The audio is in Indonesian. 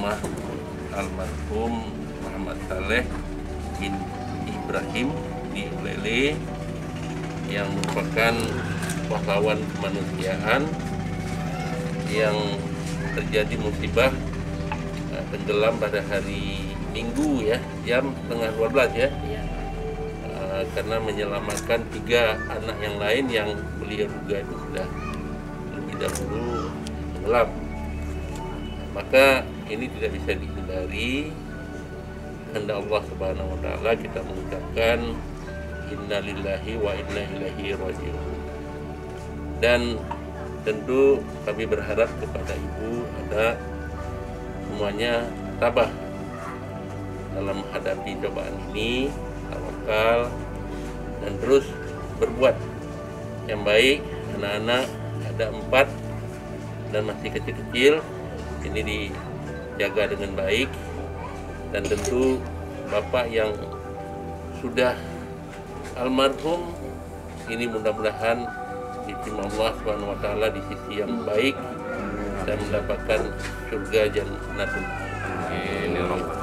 rumah almarhum Muhammad Saleh bin Ibrahim di Ulele yang merupakan pahlawan kemanusiaan yang terjadi musibah tenggelam pada hari Minggu ya, jam setengah 12 ya, karena menyelamatkan 3 anak yang lain yang beliau duga itu sudah lebih dahulu tenggelam. Maka ini tidak bisa dihindari. Kehendak Allah Subhanahu wa taala kita mengucapkan innalillahi wa inna ilaihi raji'un. Dan tentu kami berharap kepada ibu ada semuanya tabah dalam menghadapi cobaan ini, tawakal dan terus berbuat yang baik. Anak-anak ada 4 dan masih kecil-kecil, ini dijaga dengan baik. Dan tentu bapak yang sudah almarhum ini mudah-mudahan diterima Allah Subhanahu wa taala di sisi yang baik dan mendapatkan surga Jannatul. Amin ya rabbal